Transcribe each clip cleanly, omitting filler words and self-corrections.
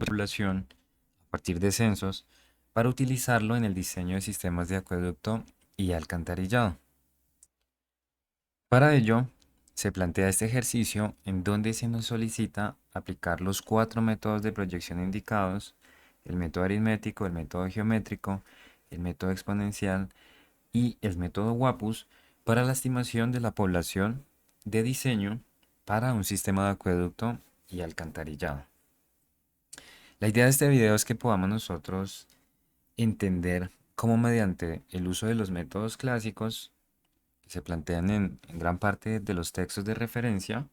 población a partir de censos para utilizarlo en el diseño de sistemas de acueducto y alcantarillado. Para ello, se plantea este ejercicio en donde se nos solicita aplicar los 4 métodos de proyección indicados: el método aritmético, el método geométrico, el método exponencial y el método WAPUS para la estimación de la población de diseño para un sistema de acueducto y alcantarillado. La idea de este video es que podamos nosotros entender cómo, mediante el uso de los métodos clásicos que se plantean en gran parte de los textos de referencia,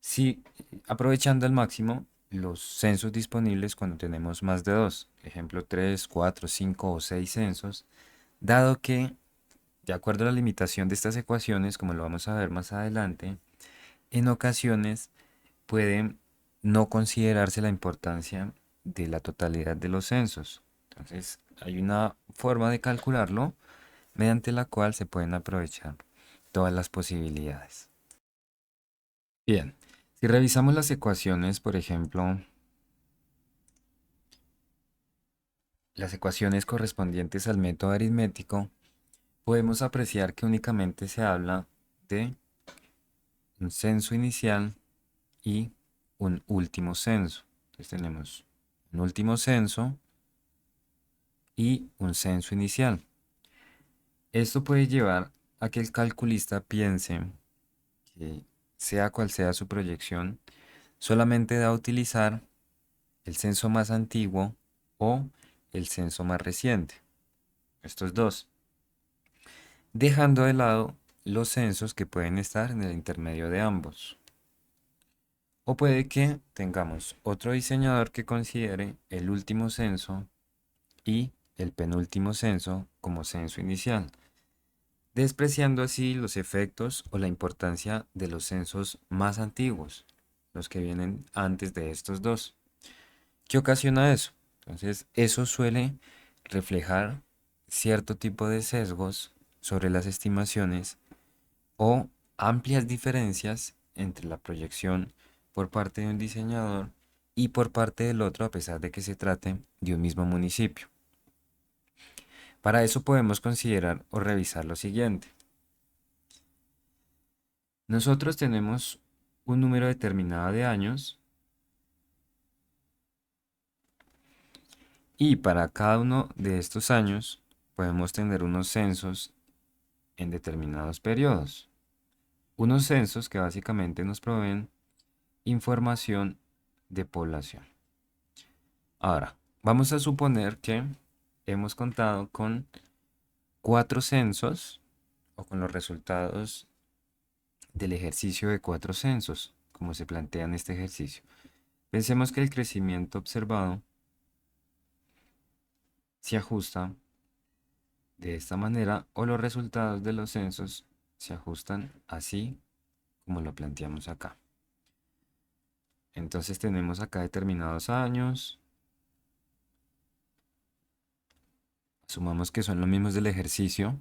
si aprovechando al máximo los censos disponibles cuando tenemos más de dos, ejemplo 3, 4, 5 o 6 censos, dado que, de acuerdo a la limitación de estas ecuaciones, como lo vamos a ver más adelante, en ocasiones puede no considerarse la importancia de la totalidad de los censos. Entonces, hay una forma de calcularlo mediante la cual se pueden aprovechar todas las posibilidades. Bien, si revisamos las ecuaciones, por ejemplo, las ecuaciones correspondientes al método aritmético, podemos apreciar que únicamente se habla de un censo inicial y un último censo. Entonces tenemos un último censo y un censo inicial. Esto puede llevar a que el calculista piense que, sea cual sea su proyección, solamente da a utilizar el censo más antiguo o el censo más reciente, estos dos, dejando de lado los censos que pueden estar en el intermedio de ambos. O puede que tengamos otro diseñador que considere el último censo y el penúltimo censo como censo inicial, despreciando así los efectos o la importancia de los censos más antiguos, los que vienen antes de estos dos. ¿Qué ocasiona eso? Entonces, eso suele reflejar cierto tipo de sesgos sobre las estimaciones o amplias diferencias entre la proyección por parte de un diseñador y por parte del otro, a pesar de que se trate de un mismo municipio. Para eso podemos considerar o revisar lo siguiente. Nosotros tenemos un número determinado de años y para cada uno de estos años podemos tener unos censos en determinados periodos. Unos censos que básicamente nos proveen información de población. Ahora, vamos a suponer que hemos contado con 4 censos o con los resultados del ejercicio de 4 censos, como se plantea en este ejercicio. Pensemos que el crecimiento observado se ajusta de esta manera o los resultados de los censos se ajustan así como lo planteamos acá. Entonces tenemos acá determinados años. Asumamos que son los mismos del ejercicio: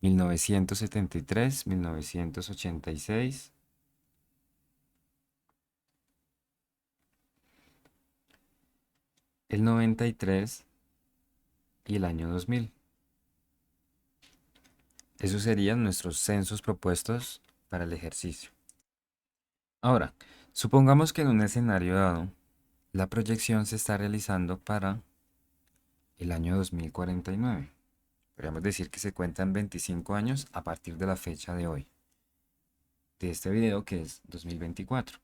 1973, 1986, el 93 y el año 2000. Esos serían nuestros censos propuestos para el ejercicio. Ahora, supongamos que en un escenario dado, la proyección se está realizando para el año 2049. Podríamos decir que se cuentan 25 años a partir de la fecha de hoy, de este video, que es 2024.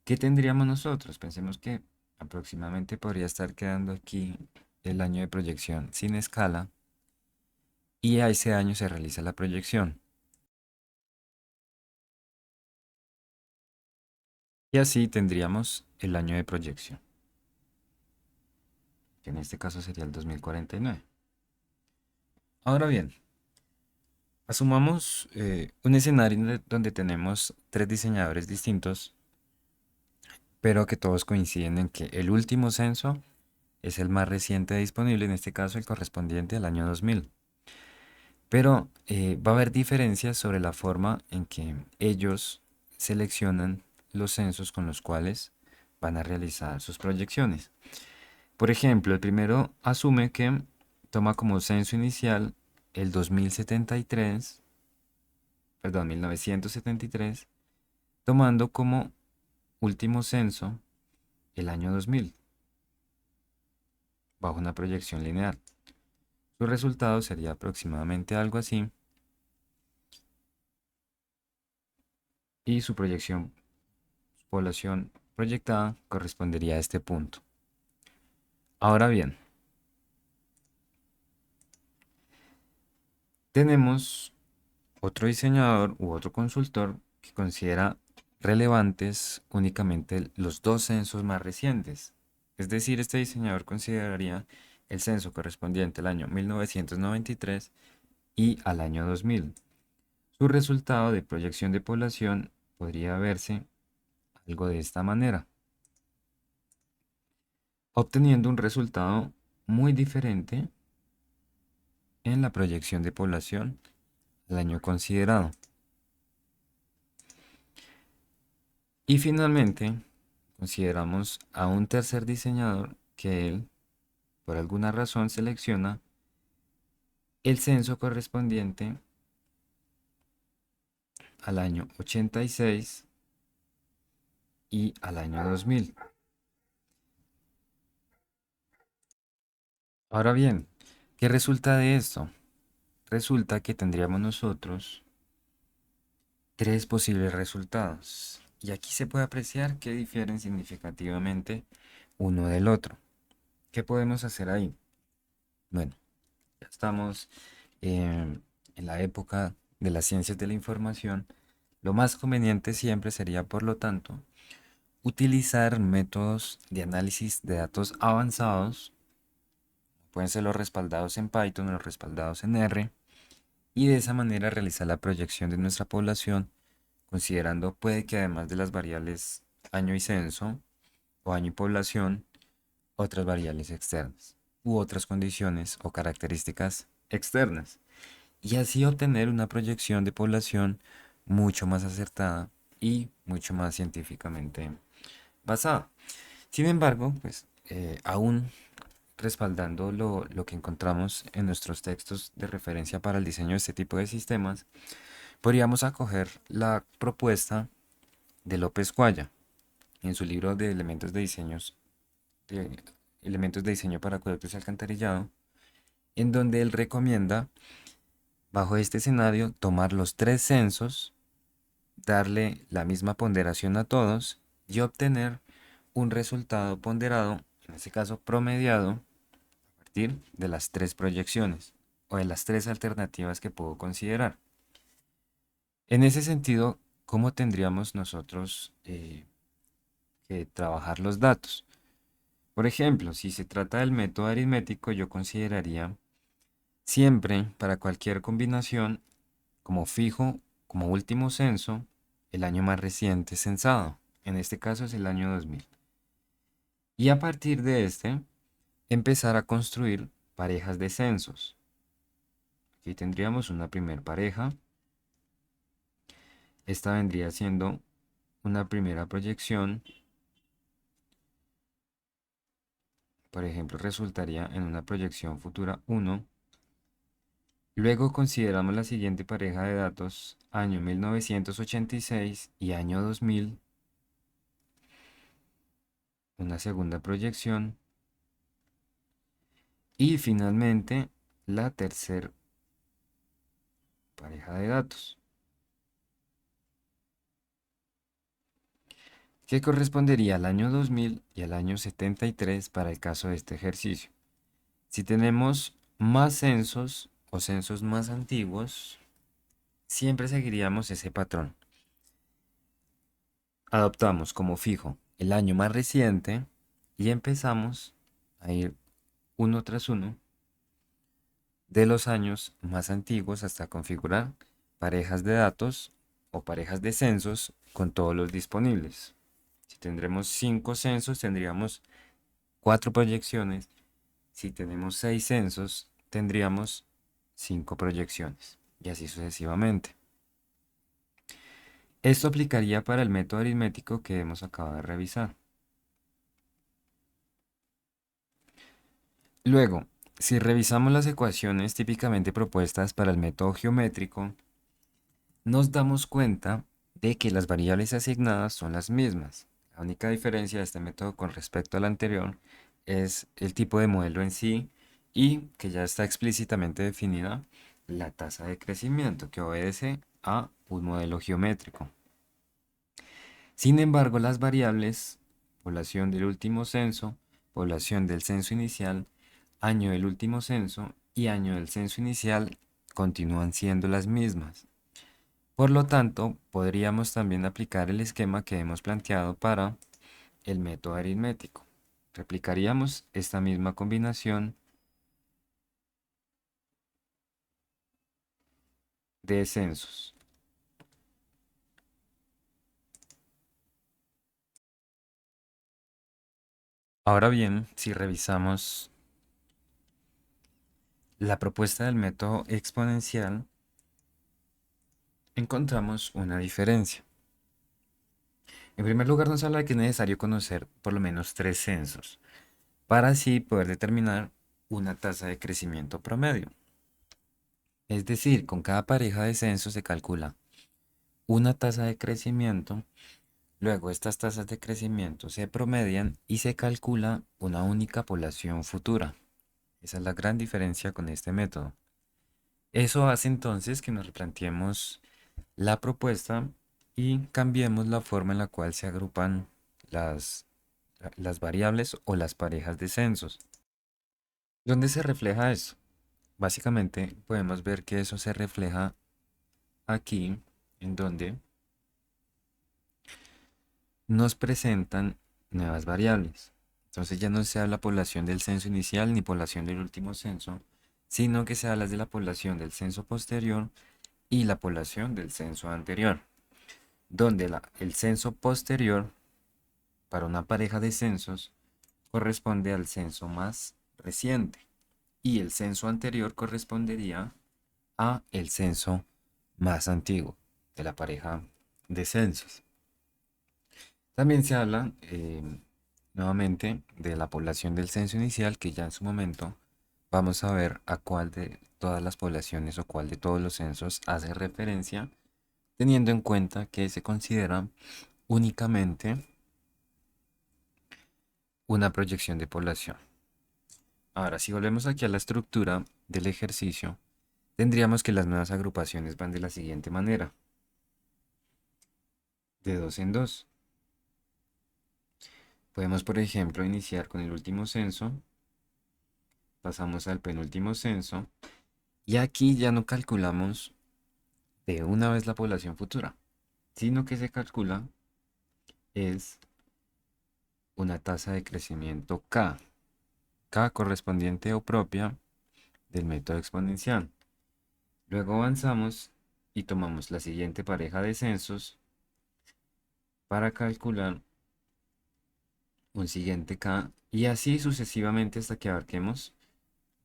¿Qué tendríamos nosotros? Pensemos que aproximadamente podría estar quedando aquí el año de proyección sin escala y a ese año se realiza la proyección. Y así tendríamos el año de proyección, que en este caso sería el 2049. Ahora bien, asumamos un escenario donde tenemos 3 diseñadores distintos, pero que todos coinciden en que el último censo es el más reciente disponible, en este caso el correspondiente al año 2000. Pero va a haber diferencias sobre la forma en que ellos seleccionan los censos con los cuales van a realizar sus proyecciones. Por ejemplo, el primero asume que toma como censo inicial el 2073, perdón, 1973, tomando como último censo el año 2000, bajo una proyección lineal. Su resultado sería aproximadamente algo así, y su proyección, su población proyectada correspondería a este punto. Ahora bien, tenemos otro diseñador u otro consultor que considera relevantes únicamente los dos censos más recientes. Es decir, este diseñador consideraría el censo correspondiente al año 1993 y al año 2000. Su resultado de proyección de población podría verse algo de esta manera, obteniendo un resultado muy diferente en la proyección de población al año considerado. Y finalmente, consideramos a un tercer diseñador que él, por alguna razón, selecciona el censo correspondiente al año 86 y al año 2000. Ahora bien, ¿qué resulta de esto? Resulta que tendríamos nosotros tres posibles resultados. Y aquí se puede apreciar que difieren significativamente uno del otro. ¿Qué podemos hacer ahí? Bueno, ya estamos en la época de las ciencias de la información. Lo más conveniente siempre sería, por lo tanto, utilizar métodos de análisis de datos avanzados. Pueden ser los respaldados en Python o los respaldados en R. Y de esa manera realizar la proyección de nuestra población, considerando puede que además de las variables año y censo o año y población, otras variables externas u otras condiciones o características externas, y así obtener una proyección de población mucho más acertada y mucho más científicamente basada. Sin embargo, pues aún respaldando lo que encontramos en nuestros textos de referencia para el diseño de este tipo de sistemas, podríamos acoger la propuesta de López Cuaya en su libro de de elementos de diseño para acueductos y alcantarillado, en donde él recomienda, bajo este escenario, tomar los tres censos, darle la misma ponderación a todos y obtener un resultado ponderado, en este caso promediado, a partir de las tres proyecciones o de las tres alternativas que puedo considerar. En ese sentido, ¿cómo tendríamos nosotros que trabajar los datos? Por ejemplo, si se trata del método aritmético, yo consideraría siempre para cualquier combinación como fijo, como último censo, el año más reciente censado. En este caso es el año 2000. Y a partir de este, empezar a construir parejas de censos. Aquí tendríamos una primer pareja. Esta vendría siendo una primera proyección. Por ejemplo, resultaría en una proyección futura 1. Luego consideramos la siguiente pareja de datos, año 1986 y año 2000, una segunda proyección. Y finalmente, la tercera pareja de datos, que correspondería al año 2000 y al año 73 para el caso de este ejercicio. Si tenemos más censos o censos más antiguos, siempre seguiríamos ese patrón. Adoptamos como fijo el año más reciente y empezamos a ir uno tras uno de los años más antiguos hasta configurar parejas de datos o parejas de censos con todos los disponibles. Si tendremos 5 censos, tendríamos 4 proyecciones. Si tenemos 6 censos, tendríamos 5 proyecciones. Y así sucesivamente. Esto aplicaría para el método aritmético que hemos acabado de revisar. Luego, si revisamos las ecuaciones típicamente propuestas para el método geométrico, nos damos cuenta de que las variables asignadas son las mismas. La única diferencia de este método con respecto al anterior es el tipo de modelo en sí y que ya está explícitamente definida la tasa de crecimiento que obedece a un modelo geométrico. Sin embargo, las variables, población del último censo, población del censo inicial, año del último censo y año del censo inicial continúan siendo las mismas. Por lo tanto, podríamos también aplicar el esquema que hemos planteado para el método aritmético. Replicaríamos esta misma combinación de censos. Ahora bien, si revisamos la propuesta del método exponencial, encontramos una diferencia. En primer lugar, nos habla de que es necesario conocer por lo menos 3 censos para así poder determinar una tasa de crecimiento promedio. Es decir, con cada pareja de censos se calcula una tasa de crecimiento, luego estas tasas de crecimiento se promedian y se calcula una única población futura. Esa es la gran diferencia con este método. Eso hace entonces que nos replanteemos la propuesta y cambiemos la forma en la cual se agrupan las, las variables o las parejas de censos. ¿Dónde se refleja eso? Básicamente podemos ver que eso se refleja aquí, en donde nos presentan nuevas variables. Entonces ya no se habla población del censo inicial ni población del último censo, sino que se habla de la población del censo posterior y la población del censo anterior, donde el censo posterior para una pareja de censos corresponde al censo más reciente y el censo anterior correspondería a el censo más antiguo de la pareja de censos. También se habla nuevamente de la población del censo inicial, que ya en su momento vamos a ver a cuál de todas las poblaciones o cuál de todos los censos hace referencia, teniendo en cuenta que se considera únicamente una proyección de población. Ahora, si volvemos aquí a la estructura del ejercicio, tendríamos que las nuevas agrupaciones van de la siguiente manera, de dos en dos. Podemos, por ejemplo, iniciar con el último censo, pasamos al penúltimo censo, y aquí ya no calculamos de una vez la población futura, sino que se calcula es una tasa de crecimiento K correspondiente o propia del método exponencial. Luego avanzamos y tomamos la siguiente pareja de censos para calcular un siguiente K y así sucesivamente hasta que abarquemos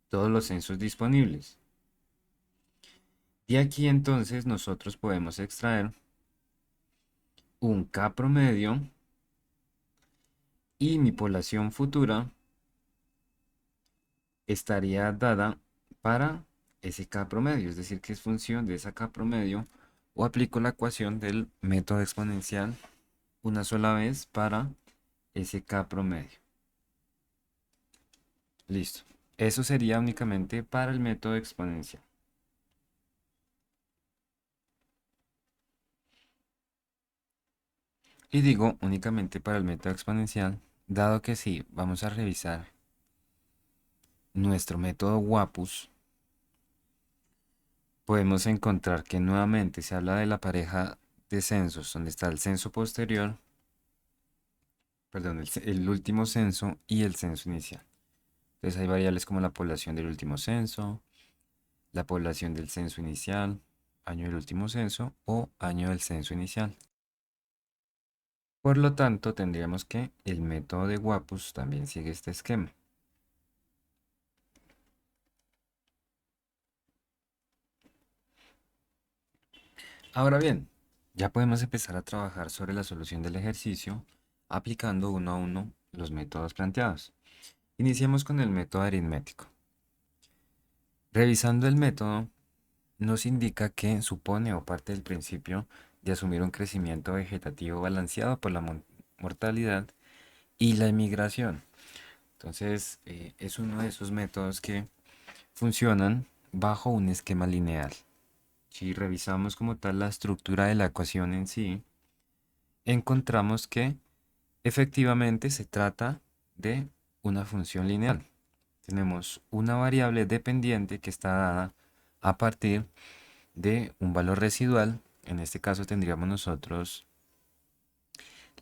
todos los censos disponibles. Y aquí entonces nosotros podemos extraer un K promedio y mi población futura estaría dada para ese K promedio, es decir, que es función de esa K promedio o aplico la ecuación del método exponencial una sola vez para ese K promedio. Listo. Eso sería únicamente para el método exponencial. Y digo únicamente para el método exponencial, dado que si vamos a revisar nuestro método WAPUS, podemos encontrar que nuevamente se habla de la pareja de censos, donde está el censo posterior, perdón, el último censo y el censo inicial. Entonces hay variables como la población del último censo, la población del censo inicial, año del último censo o año del censo inicial. Por lo tanto, tendríamos que el método de WAPUS también sigue este esquema. Ahora bien, Ya podemos empezar a trabajar sobre la solución del ejercicio aplicando uno a uno los métodos planteados. Iniciemos con el método aritmético. Revisando el método, nos indica que supone o parte del principio de asumir un crecimiento vegetativo balanceado por la mortalidad y la emigración. Entonces, es uno de esos métodos que funcionan bajo un esquema lineal. Si revisamos como tal la estructura de la ecuación en sí, encontramos que efectivamente se trata de una función lineal. Tenemos una variable dependiente que está dada a partir de un valor residual. En este caso tendríamos nosotros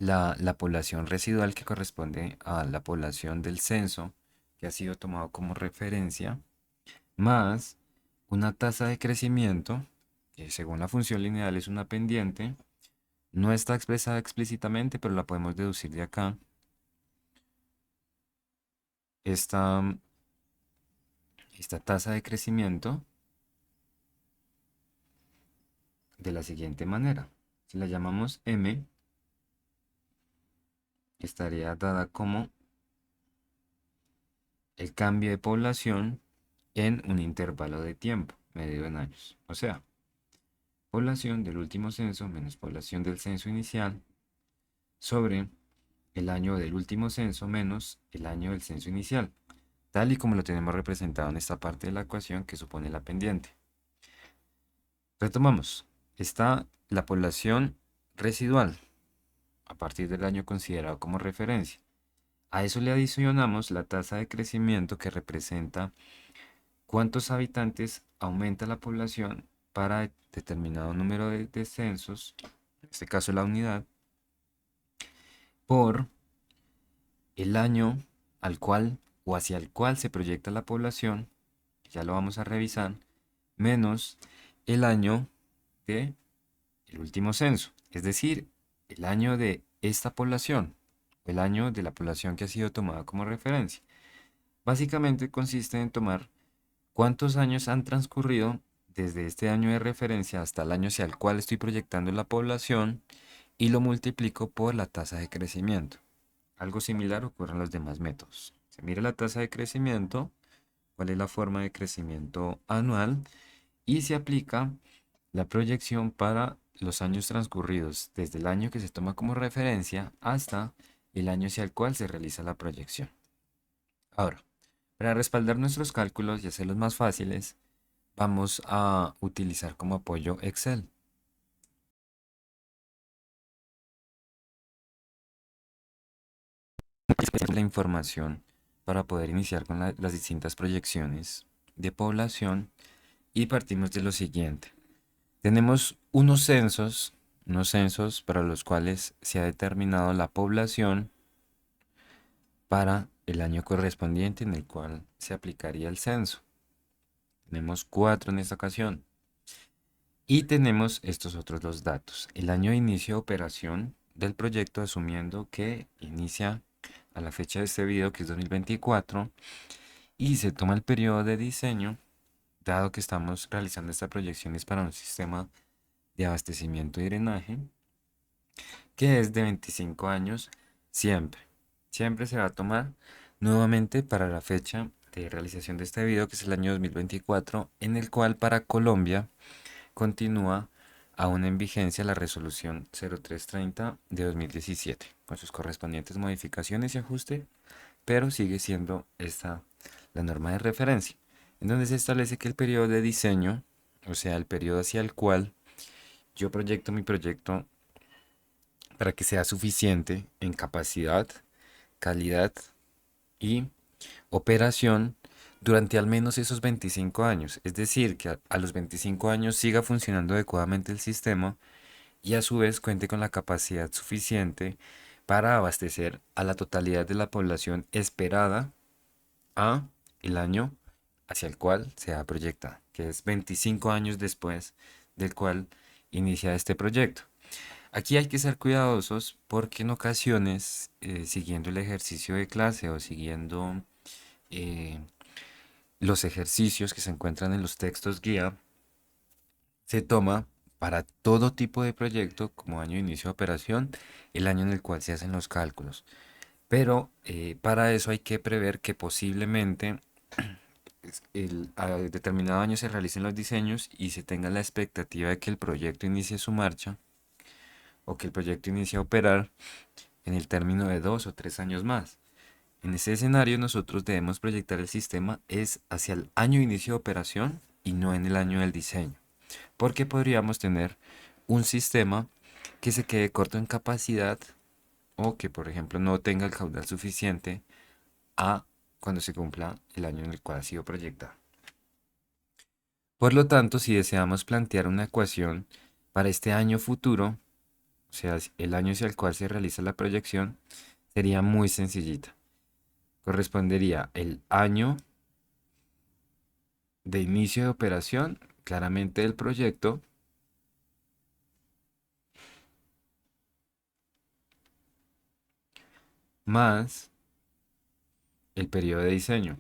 la población residual que corresponde a la población del censo que ha sido tomado como referencia, más una tasa de crecimiento, que según la función lineal es una pendiente, no está expresada explícitamente, pero la podemos deducir de acá. Esta, esta tasa de crecimiento de la siguiente manera. Si la llamamos M, estaría dada como el cambio de población en un intervalo de tiempo medido en años. O sea, población del último censo menos población del censo inicial sobre el año del último censo menos el año del censo inicial, tal y como lo tenemos representado en esta parte de la ecuación que supone la pendiente. Retomamos. Está la población residual a partir del año considerado como referencia. A eso le adicionamos la tasa de crecimiento que representa cuántos habitantes aumenta la población para determinado número de descensos, en este caso la unidad, por el año al cual o hacia el cual se proyecta la población, ya lo vamos a revisar, menos el año de el último censo, es decir, el año de esta población, el año de la población que ha sido tomada como referencia. Básicamente consiste en tomar cuántos años han transcurrido desde este año de referencia hasta el año hacia el cual estoy proyectando la población y lo multiplico por la tasa de crecimiento. Algo similar ocurre en los demás métodos. Se mira la tasa de crecimiento, cuál es la forma de crecimiento anual y se aplica la proyección para los años transcurridos desde el año que se toma como referencia hasta el año hacia el cual se realiza la proyección. Ahora, para respaldar nuestros cálculos y hacerlos más fáciles, vamos a utilizar como apoyo Excel. La información para poder iniciar con las distintas proyecciones de población y partimos de lo siguiente. Tenemos unos censos para los cuales se ha determinado la población para el año correspondiente en el cual se aplicaría el censo. Tenemos 4 en esta ocasión. Y tenemos estos otros dos datos. El año de inicio de operación del proyecto, asumiendo que inicia a la fecha de este video, que es 2024, y se toma el periodo de diseño, dado que estamos realizando estas proyecciones para un sistema de abastecimiento y drenaje, que es de 25 años siempre. Siempre se va a tomar nuevamente para la fecha de realización de este video, que es el año 2024, en el cual para Colombia continúa aún en vigencia la resolución 0330 de 2017, con sus correspondientes modificaciones y ajuste, pero sigue siendo esta la norma de referencia, en donde se establece que el periodo de diseño, o sea, el periodo hacia el cual yo proyecto mi proyecto para que sea suficiente en capacidad, calidad y operación durante al menos esos 25 años. Es decir, que a los 25 años siga funcionando adecuadamente el sistema y a su vez cuente con la capacidad suficiente para abastecer a la totalidad de la población esperada a el año hacia el cual se ha proyectado, que es 25 años después del cual inicia este proyecto. Aquí hay que ser cuidadosos porque en ocasiones, siguiendo el ejercicio de clase o siguiendo eh, los ejercicios que se encuentran en los textos guía, se toma para todo tipo de proyecto como año de inicio de operación, el año en el cual se hacen los cálculos. Pero para eso hay que prever que posiblemente a determinado año se realicen los diseños y se tenga la expectativa de que el proyecto inicie su marcha o que el proyecto inicie a operar en el término de 2 o 3 años más. En ese escenario nosotros debemos proyectar el sistema es hacia el año de inicio de operación y no en el año del diseño, porque podríamos tener un sistema que se quede corto en capacidad o que por ejemplo no tenga el caudal suficiente a cuando se cumpla el año en el cual ha sido proyectado. Por lo tanto, si deseamos plantear una ecuación para este año futuro, o sea, el año hacia el cual se realiza la proyección, sería muy sencillita. Correspondería el año de inicio de operación, claramente del proyecto, más el periodo de diseño.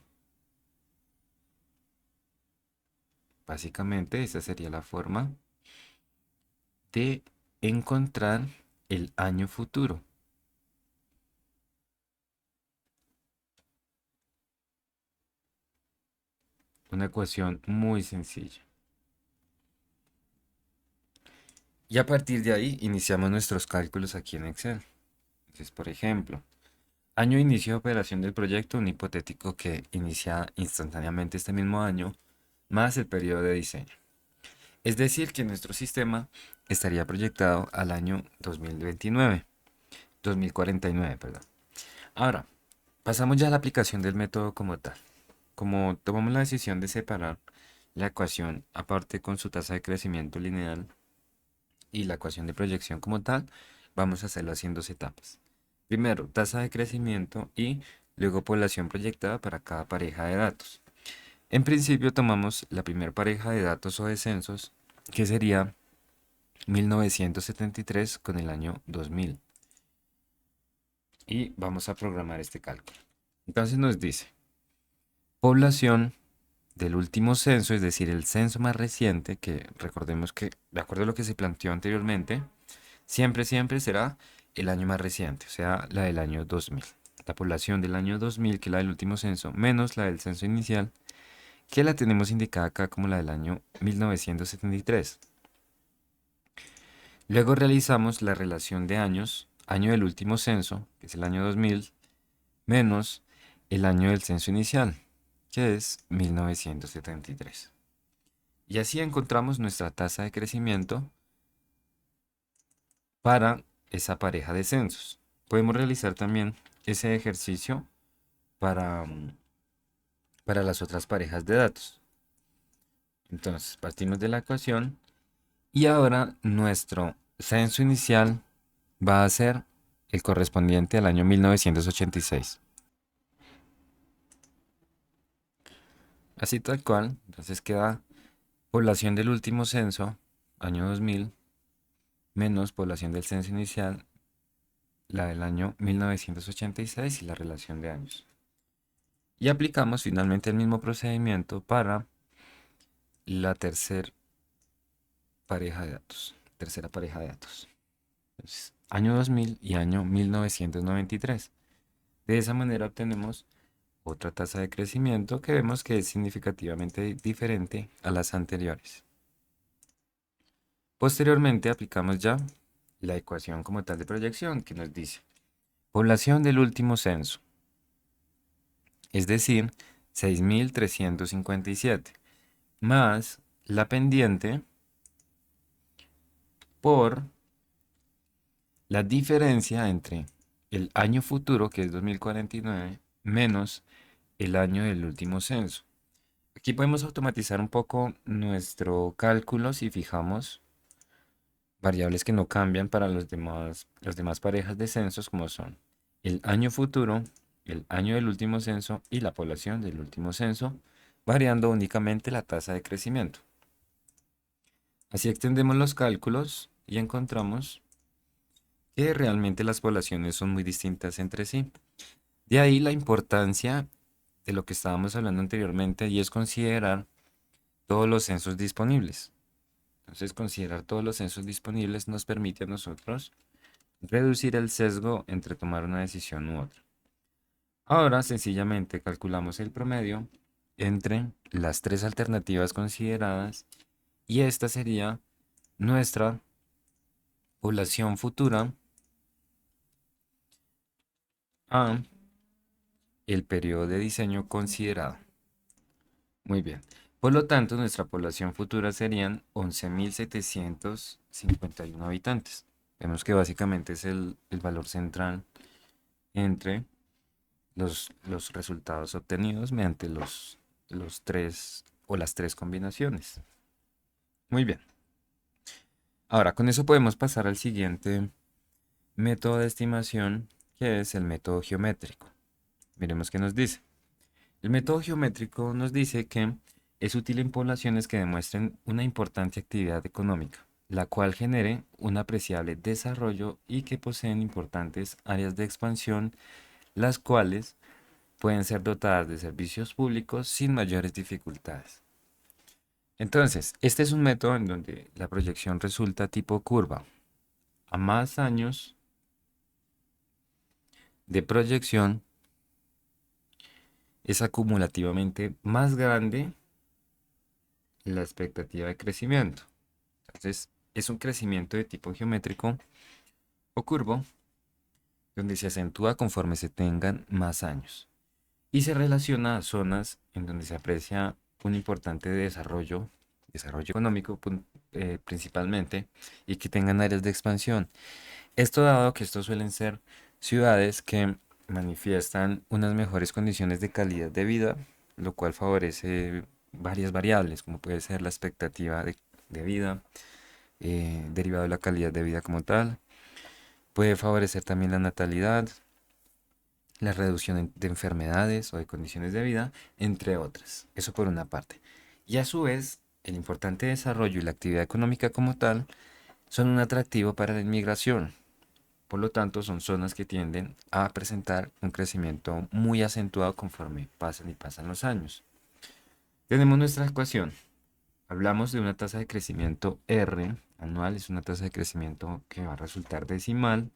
Básicamente, esa sería la forma de encontrar el año futuro. Una ecuación muy sencilla. Y a partir de ahí iniciamos nuestros cálculos aquí en Excel. Entonces, por ejemplo, año de inicio de operación del proyecto, un hipotético que inicia instantáneamente este mismo año, más el periodo de diseño. Es decir, que nuestro sistema estaría proyectado al año 2049, perdón. Ahora, pasamos ya a la aplicación del método como tal. Como tomamos la decisión de separar la ecuación aparte con su tasa de crecimiento lineal y la ecuación de proyección como tal, vamos a hacerlo así en dos etapas. Primero, tasa de crecimiento y luego población proyectada para cada pareja de datos. En principio tomamos la primera pareja de datos o descensos, que sería 1973 con el año 2000. Y vamos a programar este cálculo. Entonces nos dice, población del último censo, es decir, el censo más reciente, que recordemos que, de acuerdo a lo que se planteó anteriormente, siempre será el año más reciente, o sea, la del año 2000. La población del año 2000, que es la del último censo, menos la del censo inicial, que la tenemos indicada acá como la del año 1973. Luego realizamos la relación de años, año del último censo, que es el año 2000, menos el año del censo inicial, que es 1973. Y así encontramos nuestra tasa de crecimiento para esa pareja de censos. Podemos realizar también ese ejercicio para, para las otras parejas de datos. Entonces, partimos de la ecuación y ahora nuestro censo inicial va a ser el correspondiente al año 1986. Así tal cual, entonces queda población del último censo, año 2000, menos población del censo inicial, la del año 1986 y la relación de años. Y aplicamos finalmente el mismo procedimiento para la tercera pareja de datos. Tercera pareja de datos. Entonces, año 2000 y año 1993. De esa manera obtenemos otra tasa de crecimiento que vemos que es significativamente diferente a las anteriores. Posteriormente aplicamos ya la ecuación como tal de proyección que nos dice población del último censo, es decir, 6.357, más la pendiente por la diferencia entre el año futuro, que es 2049, menos el año del último censo. Aquí podemos automatizar un poco nuestro cálculo si fijamos variables que no cambian para las demás parejas de censos, como son el año futuro, el año del último censo y la población del último censo, variando únicamente la tasa de crecimiento. Así extendemos los cálculos y encontramos que realmente las poblaciones son muy distintas entre sí. De ahí la importancia de lo que estábamos hablando anteriormente y es considerar todos los censos disponibles. Entonces, considerar todos los censos disponibles nos permite a nosotros reducir el sesgo entre tomar una decisión u otra. Ahora, sencillamente calculamos el promedio entre las tres alternativas consideradas y esta sería nuestra población futura a el periodo de diseño considerado. Muy bien. Por lo tanto, nuestra población futura serían 11.751 habitantes. Vemos que básicamente es el valor central entre los resultados obtenidos mediante los tres o las tres combinaciones. Muy bien. Ahora, con eso podemos pasar al siguiente método de estimación, que es el método geométrico. Miremos qué nos dice. El método geométrico nos dice que es útil en poblaciones que demuestren una importante actividad económica, la cual genere un apreciable desarrollo y que poseen importantes áreas de expansión, las cuales pueden ser dotadas de servicios públicos sin mayores dificultades. Entonces, este es un método en donde la proyección resulta tipo curva. A más años de proyección, es acumulativamente más grande la expectativa de crecimiento. Entonces, es un crecimiento de tipo geométrico o curvo, donde se acentúa conforme se tengan más años. Y se relaciona a zonas en donde se aprecia un importante desarrollo económico principalmente, y que tengan áreas de expansión. Esto dado que estos suelen ser ciudades que manifiestan unas mejores condiciones de calidad de vida, lo cual favorece varias variables, como puede ser la expectativa de vida, derivado de la calidad de vida como tal. Puede favorecer también la natalidad, la reducción de enfermedades o de condiciones de vida, entre otras. Eso por una parte. Y a su vez, el importante desarrollo y la actividad económica como tal son un atractivo para la inmigración. Por lo tanto, son zonas que tienden a presentar un crecimiento muy acentuado conforme pasan los años. Tenemos nuestra ecuación. Hablamos de una tasa de crecimiento R anual, es una tasa de crecimiento que va a resultar decimal,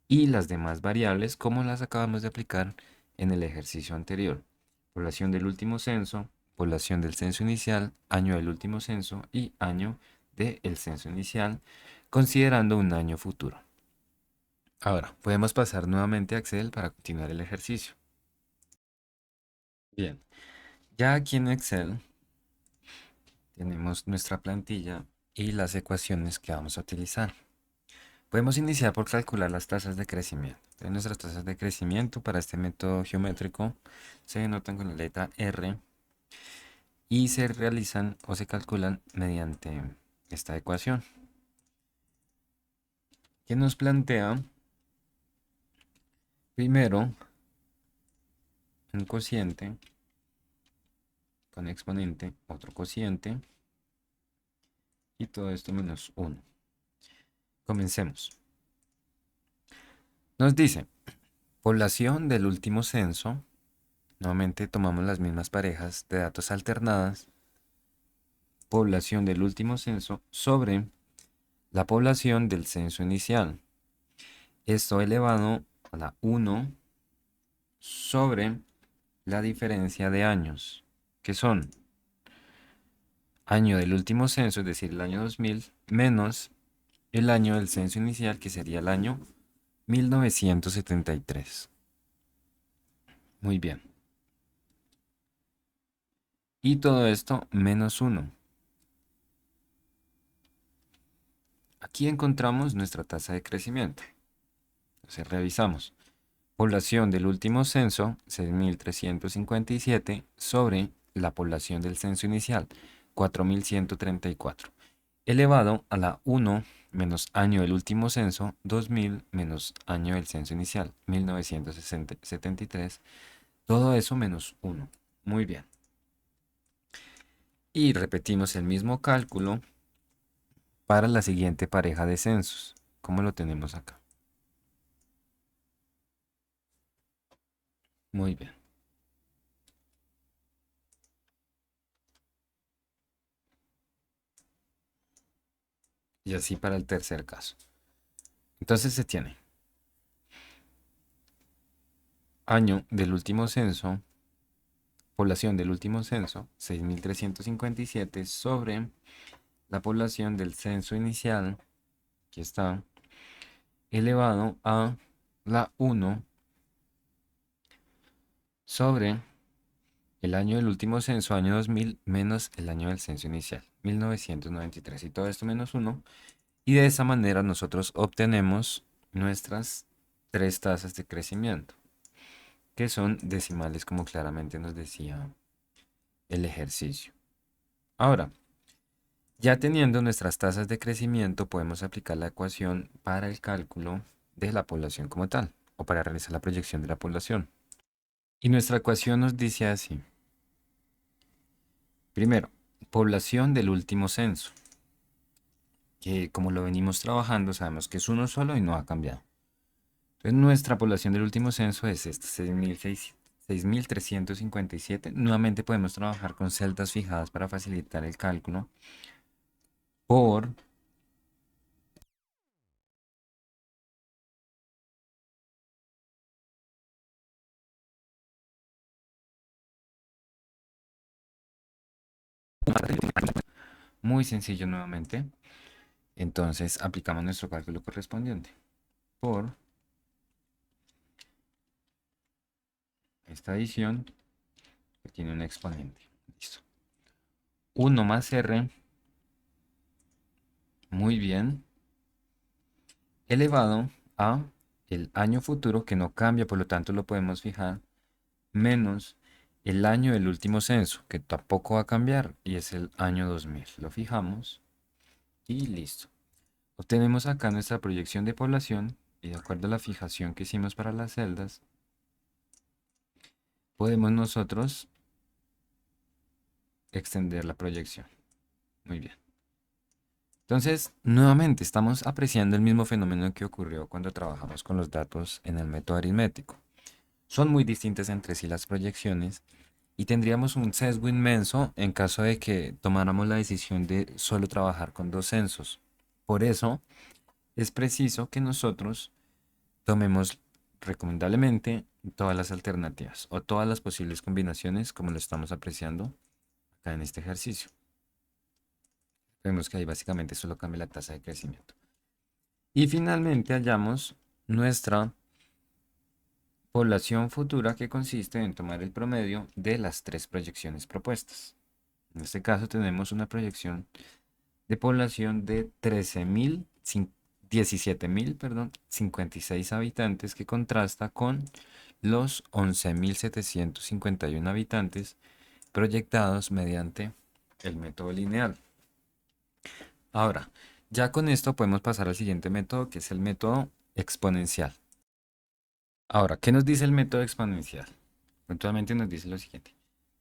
y las demás variables como las acabamos de aplicar en el ejercicio anterior. Población del último censo, población del censo inicial, año del último censo y año del censo inicial, considerando un año futuro. Ahora, podemos pasar nuevamente a Excel para continuar el ejercicio. Bien, ya aquí en Excel tenemos nuestra plantilla y las ecuaciones que vamos a utilizar. Podemos iniciar por calcular las tasas de crecimiento. Entonces, nuestras tasas de crecimiento para este método geométrico se denotan con la letra R y se realizan o se calculan mediante esta ecuación, que nos plantea primero un cociente con exponente, otro cociente y todo esto menos 1. Comencemos. Nos dice, población del último censo. Nuevamente tomamos las mismas parejas de datos alternadas. Población del último censo sobre la población del censo inicial. Esto elevado a la 1 sobre la diferencia de años, que son año del último censo, es decir, el año 2000, menos el año del censo inicial, que sería el año 1973. Muy bien. Y todo esto menos 1. Aquí encontramos nuestra tasa de crecimiento. Entonces revisamos. Población del último censo, 6.357, sobre la población del censo inicial, 4.134. Elevado a la 1 menos año del último censo, 2.000 menos año del censo inicial, 1973. Todo eso menos 1. Muy bien. Y repetimos el mismo cálculo para la siguiente pareja de censos. ¿Cómo lo tenemos acá? Muy bien. y así para el tercer caso. Entonces se tiene año del último censo, población del último censo, 6.357 sobre la población del censo inicial, que está elevado a la 1 sobre el año del último censo, año 2000, menos el año del censo inicial, 1993, y todo esto menos 1. Y de esa manera nosotros obtenemos nuestras tres tasas de crecimiento, que son decimales como claramente nos decía el ejercicio. Ahora, ya teniendo nuestras tasas de crecimiento, podemos aplicar la ecuación para el cálculo de la población como tal, o para realizar la proyección de la población. Y nuestra ecuación nos dice así. Primero, población del último censo, que como lo venimos trabajando, sabemos que es uno solo y no ha cambiado. Entonces, nuestra población del último censo es esta, 6.357. Nuevamente podemos trabajar con celdas fijadas para facilitar el cálculo por muy sencillo nuevamente. Entonces aplicamos nuestro cálculo correspondiente por esta adición que tiene un exponente. Listo. 1 más R, muy bien, elevado a el año futuro que no cambia, por lo tanto lo podemos fijar, menos el año del último censo, que tampoco va a cambiar, y es el año 2000. Lo fijamos y listo. Obtenemos acá nuestra proyección de población y de acuerdo a la fijación que hicimos para las celdas, podemos nosotros extender la proyección. Muy bien. Entonces, nuevamente estamos apreciando el mismo fenómeno que ocurrió cuando trabajamos con los datos en el método aritmético. Son muy distintas entre sí las proyecciones y tendríamos un sesgo inmenso en caso de que tomáramos la decisión de solo trabajar con dos censos. Por eso, es preciso que nosotros tomemos recomendablemente todas las alternativas o todas las posibles combinaciones como lo estamos apreciando acá en este ejercicio. Vemos que ahí básicamente solo cambia la tasa de crecimiento. Y finalmente hallamos nuestra población futura que consiste en tomar el promedio de las tres proyecciones propuestas. En este caso tenemos una proyección de población de 17.000, perdón, 56 habitantes que contrasta con los 11.751 habitantes proyectados mediante el método lineal. Ahora, ya con esto podemos pasar al siguiente método, que es el método exponencial. Ahora, ¿qué nos dice el método exponencial? Puntualmente nos dice lo siguiente.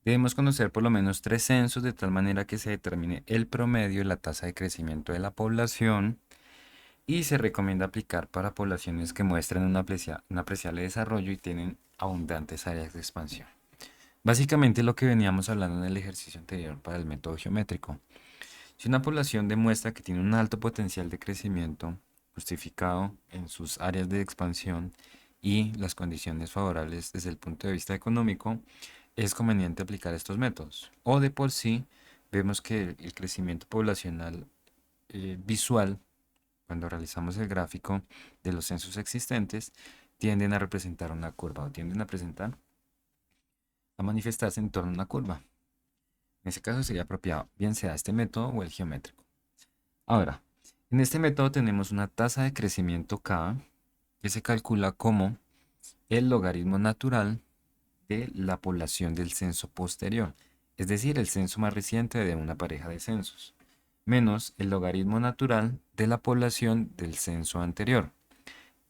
Debemos conocer por lo menos tres censos de tal manera que se determine el promedio de la tasa de crecimiento de la población y se recomienda aplicar para poblaciones que muestren un apreciable desarrollo y tienen abundantes áreas de expansión. Básicamente lo que veníamos hablando en el ejercicio anterior para el método geométrico. Si una población demuestra que tiene un alto potencial de crecimiento justificado en sus áreas de expansión y las condiciones favorables desde el punto de vista económico, es conveniente aplicar estos métodos. O de por sí, vemos que el crecimiento poblacional visual, cuando realizamos el gráfico de los censos existentes, tienden a representar una curva o tienden a manifestarse en torno a una curva. En ese caso sería apropiado, bien sea este método o el geométrico. Ahora, en este método tenemos una tasa de crecimiento K que se calcula como el logaritmo natural de la población del censo posterior, es decir, el censo más reciente de una pareja de censos, menos el logaritmo natural de la población del censo anterior,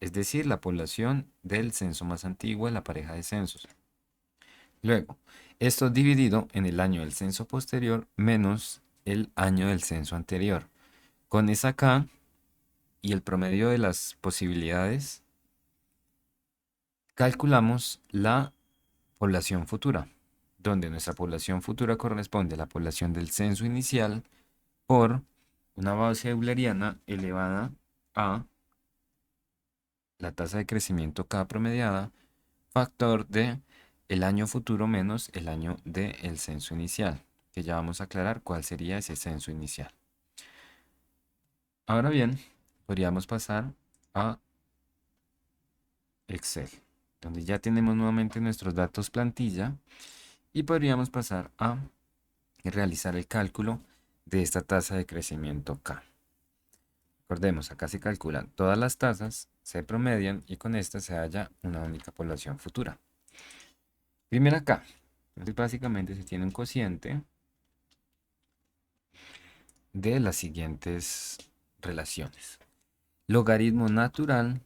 es decir, la población del censo más antiguo de la pareja de censos. Luego, esto dividido en el año del censo posterior menos el año del censo anterior. Con esa K y el promedio de las posibilidades, calculamos la población futura, donde nuestra población futura corresponde a la población del censo inicial por una base euleriana elevada a la tasa de crecimiento K promediada, factor de el año futuro menos el año del censo inicial, que ya vamos a aclarar cuál sería ese censo inicial. Ahora bien, podríamos pasar a Excel, donde ya tenemos nuevamente nuestros datos plantilla y podríamos pasar a realizar el cálculo de esta tasa de crecimiento K. Recordemos, acá se calculan todas las tasas, se promedian y con esta se halla una única población futura. Primera K. Entonces básicamente se tiene un cociente de las siguientes relaciones. Logaritmo natural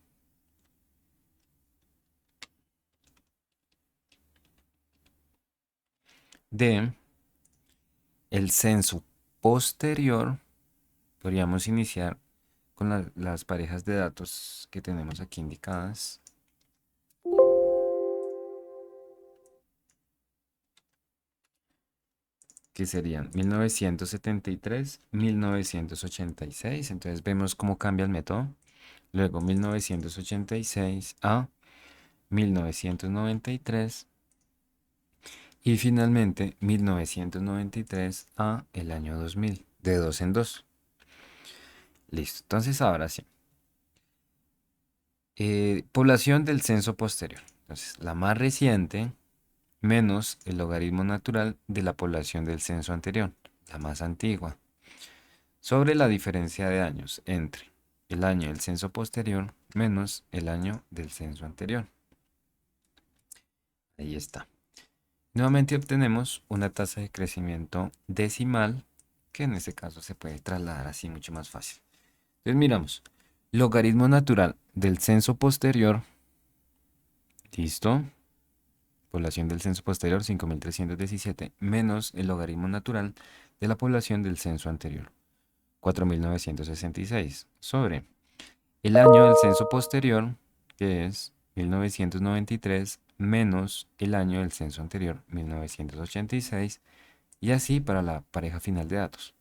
de el censo posterior. Podríamos iniciar con las parejas de datos que tenemos aquí indicadas. Que serían 1973, 1986. Entonces vemos cómo cambia el método. Luego 1986 a 1993. Y finalmente 1993 a el año 2000. De dos en dos. Listo. Entonces ahora sí. Población del censo posterior. Entonces la más reciente menos el logaritmo natural de la población del censo anterior, la más antigua, sobre la diferencia de años entre el año del censo posterior menos el año del censo anterior. Ahí está. Nuevamente obtenemos una tasa de crecimiento decimal, que en este caso se puede trasladar así mucho más fácil. Entonces miramos, logaritmo natural del censo posterior, listo, población del censo posterior 5.317, menos el logaritmo natural de la población del censo anterior, 4.966, sobre el año del censo posterior, que es 1993, menos el año del censo anterior, 1986, y así para la pareja final de datos.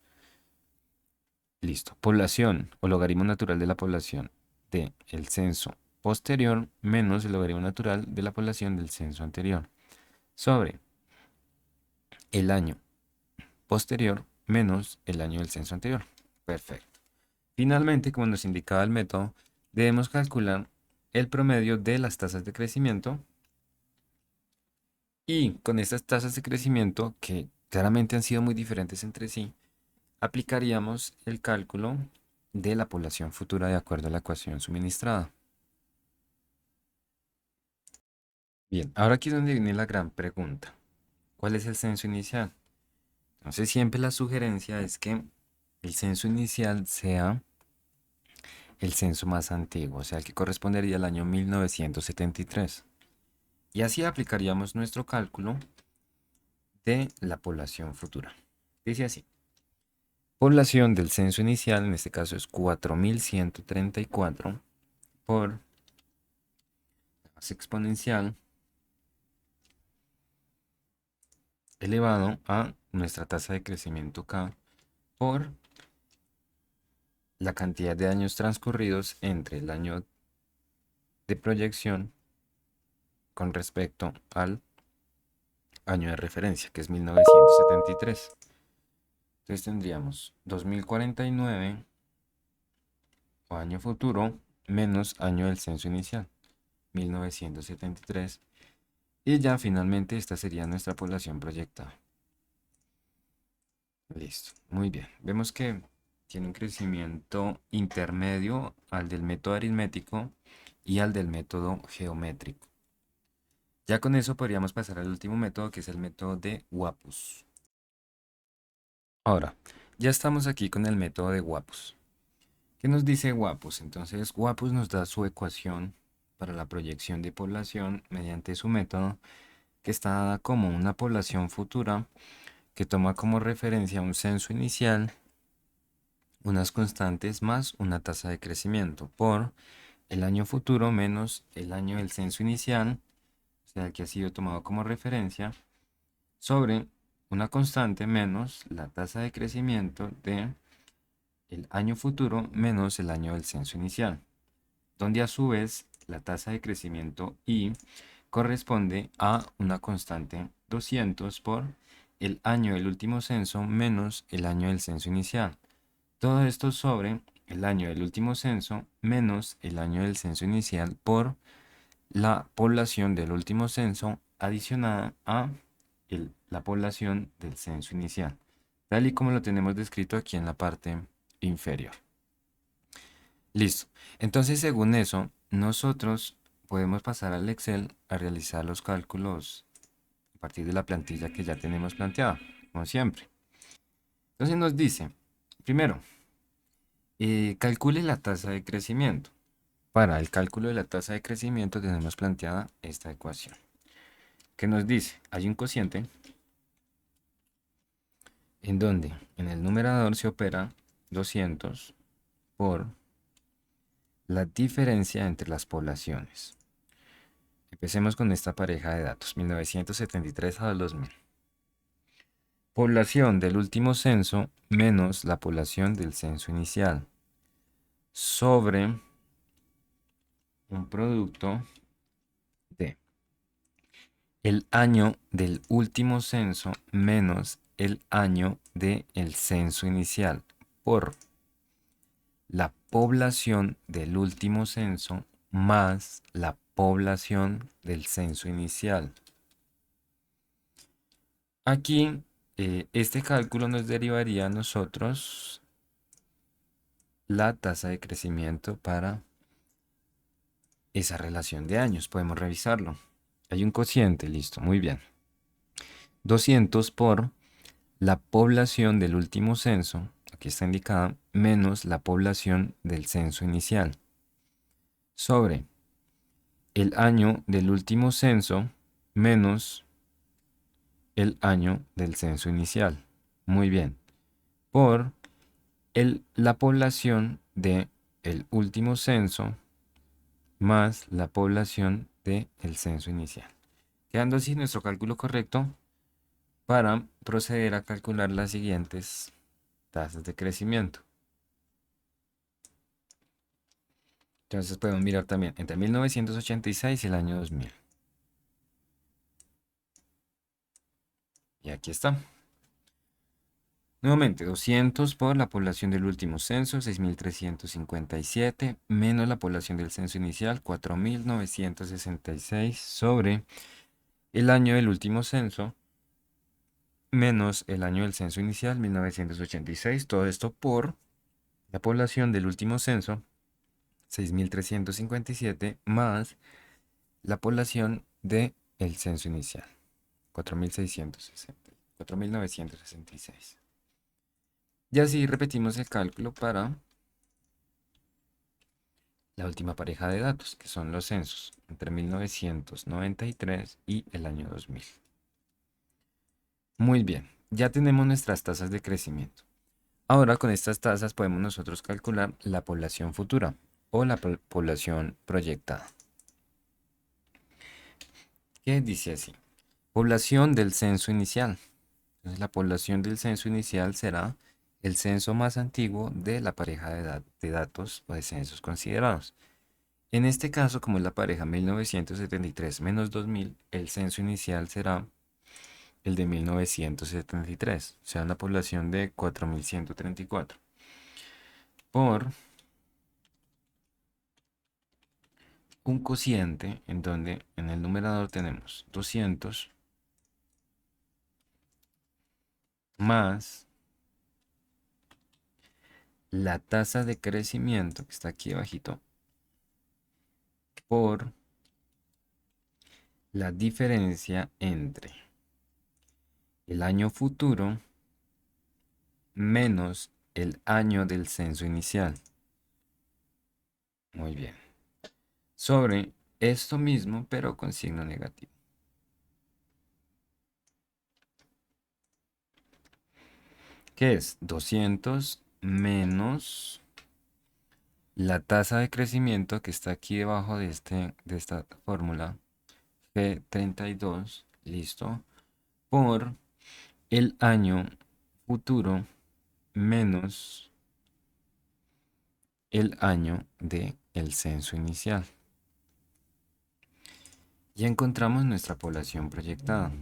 Listo. Población o logaritmo natural de la población del censo posterior menos el logaritmo natural de la población del censo anterior, sobre el año posterior menos el año del censo anterior. Perfecto. Finalmente, como nos indicaba el método, debemos calcular el promedio de las tasas de crecimiento y con estas tasas de crecimiento, que claramente han sido muy diferentes entre sí, aplicaríamos el cálculo de la población futura de acuerdo a la ecuación suministrada. Bien, ahora aquí es donde viene la gran pregunta. ¿Cuál es el censo inicial? Entonces siempre la sugerencia es que el censo inicial sea el censo más antiguo, o sea, el que correspondería al año 1973. Y así aplicaríamos nuestro cálculo de la población futura. Dice así. Población del censo inicial, en este caso es 4.134 por base exponencial elevado a nuestra tasa de crecimiento K por la cantidad de años transcurridos entre el año de proyección con respecto al año de referencia, que es 1973. Entonces tendríamos 2049 o año futuro menos año del censo inicial, 1973. Y ya finalmente esta sería nuestra población proyectada. Listo, muy bien. Vemos que tiene un crecimiento intermedio al del método aritmético y al del método geométrico. Ya con eso podríamos pasar al último método, que es el método de Wappus. Ahora, ya estamos aquí con el método de Wappus. ¿Qué nos dice Wappus? Entonces, Wappus nos da su ecuación para la proyección de población mediante su método, que está dada como una población futura que toma como referencia un censo inicial, unas constantes más una tasa de crecimiento por el año futuro menos el año del censo inicial, o sea, el que ha sido tomado como referencia, sobre una constante menos la tasa de crecimiento de el año futuro menos el año del censo inicial, donde a su vez la tasa de crecimiento I corresponde a una constante 200 por el año del último censo menos el año del censo inicial. Todo esto sobre el año del último censo menos el año del censo inicial por la población del último censo adicionada a la población del censo inicial, tal y como lo tenemos descrito aquí en la parte inferior. Listo. Entonces, según eso, nosotros podemos pasar al Excel a realizar los cálculos a partir de la plantilla que ya tenemos planteada, como siempre. Entonces nos dice, primero, calcule la tasa de crecimiento. Para el cálculo de la tasa de crecimiento tenemos planteada esta ecuación, que nos dice, hay un cociente en donde en el numerador se opera 200 por la diferencia entre las poblaciones. Empecemos con esta pareja de datos, 1973 a 2000. Población del último censo menos la población del censo inicial sobre un producto de el año del último censo menos el año del censo inicial por la población del último censo más la población del censo inicial. Aquí, este cálculo nos derivaría a nosotros la tasa de crecimiento para esa relación de años. Podemos revisarlo. Hay un cociente, listo, muy bien. 200 por la población del último censo, aquí está indicada, menos la población del censo inicial, sobre el año del último censo menos el año del censo inicial. Muy bien. Por la población de el último censo más la población del censo inicial. Quedando así nuestro cálculo correcto para proceder a calcular las siguientes tasas de crecimiento. Entonces podemos mirar también entre 1986 y el año 2000. Y aquí está. Nuevamente, 200 por la población del último censo, 6.357, menos la población del censo inicial, 4.966, sobre el año del último censo, menos el año del censo inicial, 1986. Todo esto por la población del último censo, 6.357, más la población del censo inicial, 4.660, 4.966. Y así repetimos el cálculo para la última pareja de datos, que son los censos entre 1993 y el año 2000. Muy bien, ya tenemos nuestras tasas de crecimiento. Ahora con estas tasas podemos nosotros calcular la población futura o la población proyectada. ¿Qué dice así? Población del censo inicial. Entonces, la población del censo inicial será el censo más antiguo de la pareja de datos o de censos considerados. En este caso, como es la pareja 1973 menos 2000, el censo inicial será el de 1973, o sea, una población de 4134. Por un cociente en donde en el numerador tenemos 200 más la tasa de crecimiento que está aquí abajito por la diferencia entre el año futuro menos el año del censo inicial. Muy bien. Sobre esto mismo, pero con signo negativo. ¿Qué es? 200 menos la tasa de crecimiento que está aquí debajo de esta fórmula, G32, listo, por el año futuro menos el año del censo inicial. Y encontramos nuestra población proyectada.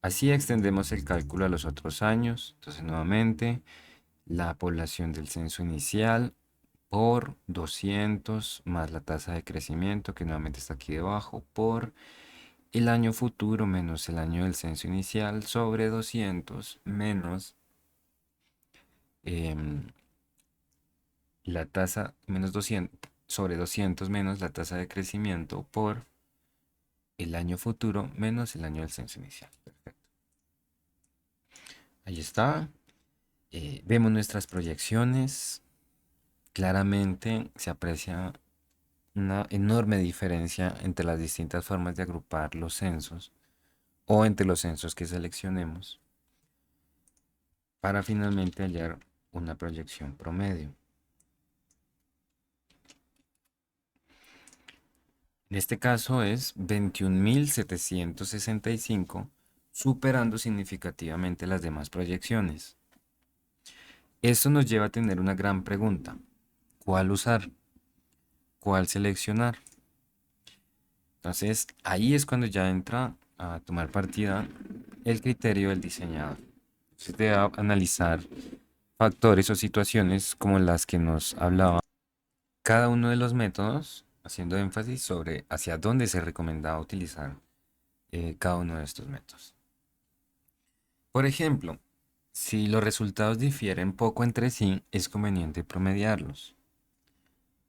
Así extendemos el cálculo a los otros años. Entonces, nuevamente, la población del censo inicial por 200 más la tasa de crecimiento, que nuevamente está aquí debajo, por el año futuro menos el año del censo inicial sobre 200 menos em, la tasa menos 200 sobre 200 menos la tasa de crecimiento por el año futuro menos el año del censo inicial. Perfecto. Ahí está. Vemos nuestras proyecciones. Claramente se aprecia una enorme diferencia entre las distintas formas de agrupar los censos o entre los censos que seleccionemos para finalmente hallar una proyección promedio. En este caso es 21.765, superando significativamente las demás proyecciones. Esto nos lleva a tener una gran pregunta. ¿Cuál usar? ¿Cuál seleccionar? Entonces, ahí es cuando ya entra a tomar partida el criterio del diseñador. Se debe analizar factores o situaciones como las que nos hablaba cada uno de los métodos, haciendo énfasis sobre hacia dónde se recomendaba utilizar cada uno de estos métodos. Por ejemplo, si los resultados difieren poco entre sí, es conveniente promediarlos.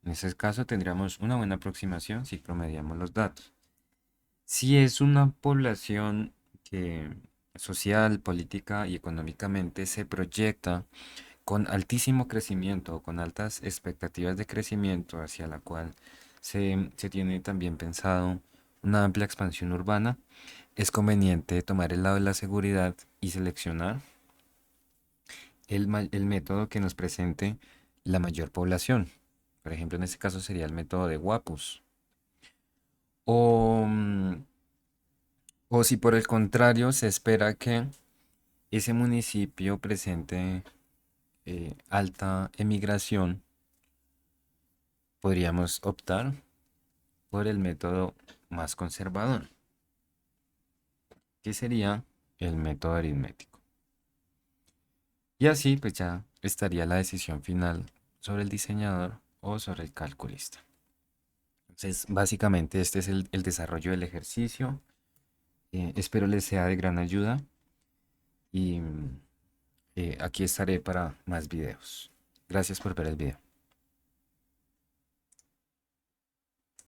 En ese caso tendríamos una buena aproximación si promediamos los datos. Si es una población que social, política y económicamente se proyecta con altísimo crecimiento o con altas expectativas de crecimiento hacia la cual se tiene también pensado una amplia expansión urbana, es conveniente tomar el lado de la seguridad y seleccionar el método que nos presente la mayor población. Por ejemplo, en este caso sería el método de Wappus. O, o si por el contrario se espera que ese municipio presente alta emigración, podríamos optar por el método más conservador, que sería el método aritmético. Y así pues ya estaría la decisión final sobre el diseñador o sobre el calculista. Entonces, básicamente este es el desarrollo del ejercicio. Espero les sea de gran ayuda y aquí estaré para más videos. Gracias por ver el video.